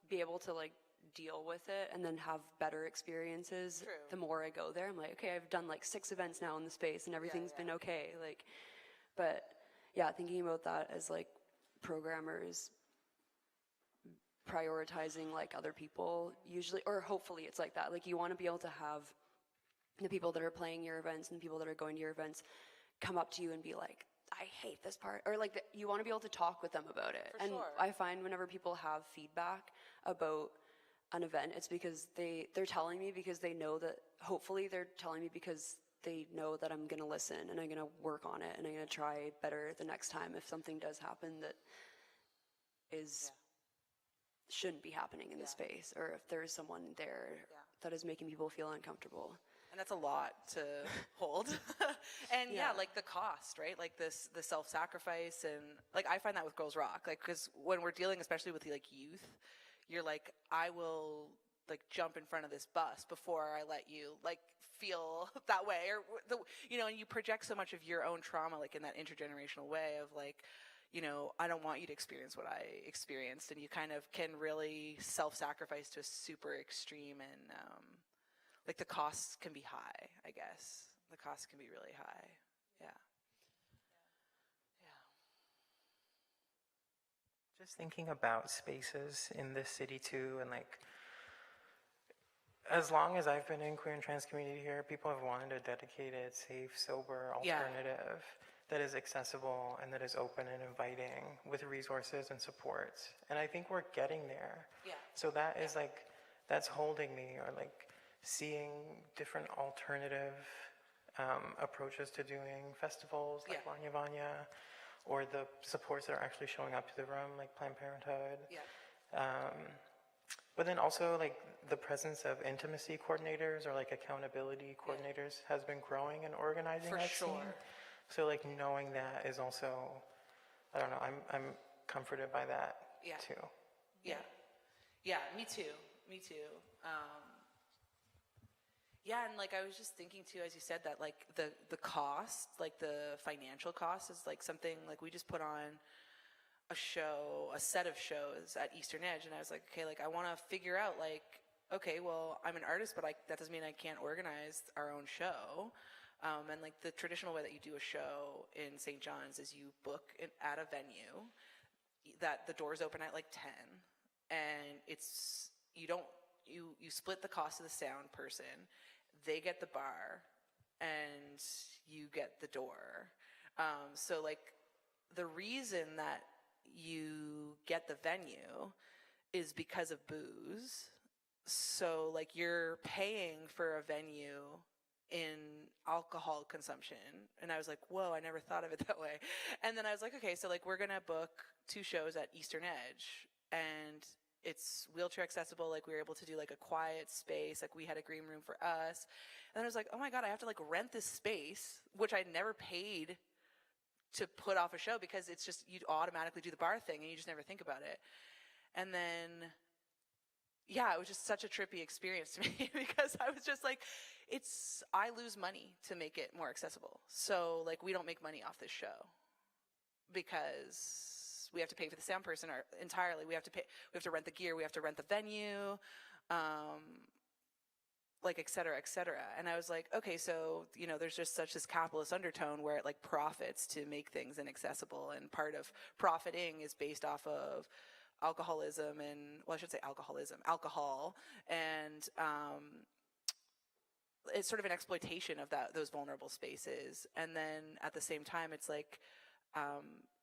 be able to like deal with it and then have better experiences. True. The more I go there, I'm like, okay, I've done like 6 events now in the space and everything's been okay. Like, but yeah, thinking about that as like programmers prioritizing like other people usually, or hopefully it's like that. Like you want to be able to have the people that are playing your events and the people that are going to your events come up to you and be like, I hate this part, or like you want to be able to talk with them about it. For and sure. I find whenever people have feedback about an event, it's because they're telling me because they know that, hopefully they're telling me because they know that I'm going to listen and I'm going to work on it and I'm going to try better the next time if something does happen that is shouldn't be happening in the space, or if there is someone there that is making people feel uncomfortable. And that's a lot to hold. And like the cost, right? Like the self-sacrifice, and like I find that with Girls Rock, like, because when we're dealing, especially with like youth, you're like, I will like jump in front of this bus before I let you like feel that way, or and you project so much of your own trauma like in that intergenerational way of like, I don't want you to experience what I experienced, and you kind of can really self-sacrifice to a super extreme, and like the costs can be high, I guess. The costs can be really high. Yeah. Just thinking about spaces in this city too, and like, as long as I've been in queer and trans community here, people have wanted a dedicated, safe, sober alternative that is accessible and that is open and inviting with resources and supports. And I think we're getting there. Yeah. So that is like, that's holding me, or like seeing different alternative approaches to doing festivals like Lawnya, Vawnya, or the supports that are actually showing up to the room, like Planned Parenthood. Yeah. But then also like the presence of intimacy coordinators or like accountability coordinators has been growing and organizing. For I've sure. seen. So like knowing that is also, I don't know, I'm comforted by that too. Yeah. Yeah, me too. Yeah, and like I was just thinking too, as you said that, like the cost, like the financial cost is like something, like we just put on a set of shows at Eastern Edge, and I was like, okay, like I want to figure out like, okay, well, I'm an artist, but that doesn't mean I can't organize our own show. And like the traditional way that you do a show in St. John's is you book it at a venue that the doors open at like 10, and it's, you split the cost of the sound person, they get the bar, and you get the door. So like the reason that you get the venue is because of booze. So like you're paying for a venue in alcohol consumption. And I was like, whoa, I never thought of it that way. And then I was like, okay, so like we're gonna book 2 shows at Eastern Edge, and it's wheelchair accessible. Like we were able to do like a quiet space. Like we had a green room for us. And then I was like, oh my God, I have to like rent this space, which I'd never paid to put off a show, because it's just, you automatically do the bar thing and you just never think about it. And then, yeah, it was just such a trippy experience to me because I was just like, I lose money to make it more accessible. So like, we don't make money off this show because we have to pay for the sound person entirely. We have to rent the gear. We have to rent the venue, like et cetera, et cetera. And I was like, okay, so, there's just such this capitalist undertone where it like profits to make things inaccessible. And part of profiting is based off of alcoholism and, well, I should say alcohol. And, it's sort of an exploitation of those vulnerable spaces. And then at the same time, it's like,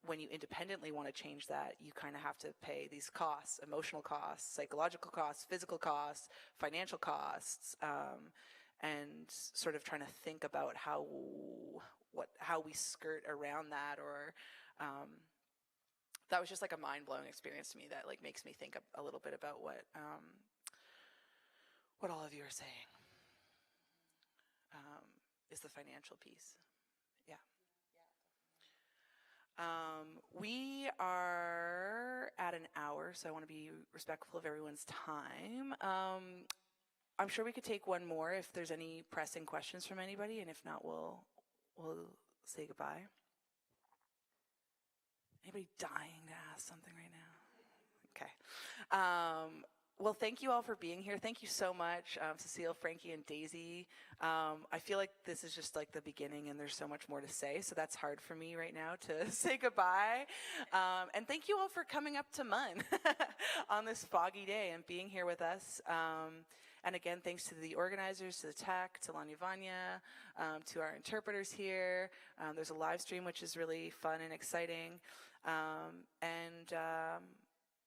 when you independently want to change that, you kind of have to pay these costs, emotional costs, psychological costs, physical costs, financial costs, and sort of trying to think about how we skirt around that, or that was just like a mind-blowing experience to me that like makes me think a little bit about what all of you are saying is the financial piece. Yeah. We are at an hour, so I want to be respectful of everyone's time. I'm sure we could take one more if there's any pressing questions from anybody, and if not, we'll say goodbye. Anybody dying to ask something right now? Okay. Well, thank you all for being here. Thank you so much, Cecile, Frankie, and Daisy. I feel like this is just like the beginning and there's so much more to say, so that's hard for me right now to say goodbye. And thank you all for coming up to MUN on this foggy day and being here with us. And again, thanks to the organizers, to the tech, to Lawnya, Vawnya, to our interpreters here. There's a live stream, which is really fun and exciting.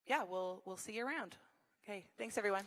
Yeah, we'll see you around. Okay, thanks everyone.